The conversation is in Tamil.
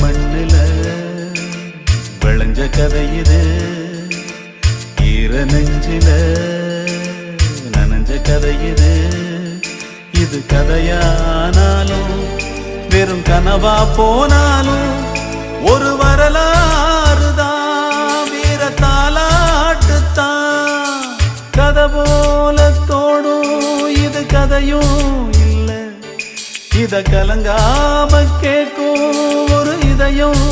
மண்ணுல விளைஞ்ச கதை இது, ஈர நெஞ்சில நனைஞ்ச கதை இது. இது கதையானாலும் வெறும் கனவா போனாலும் ஒரு வரலாறுதான், வீர தாலாட்டுத்தான். கதை போல தோணும் இது கதையும் இல்ல, இத கலங்காம கேட்கும் ஒரு இதயம்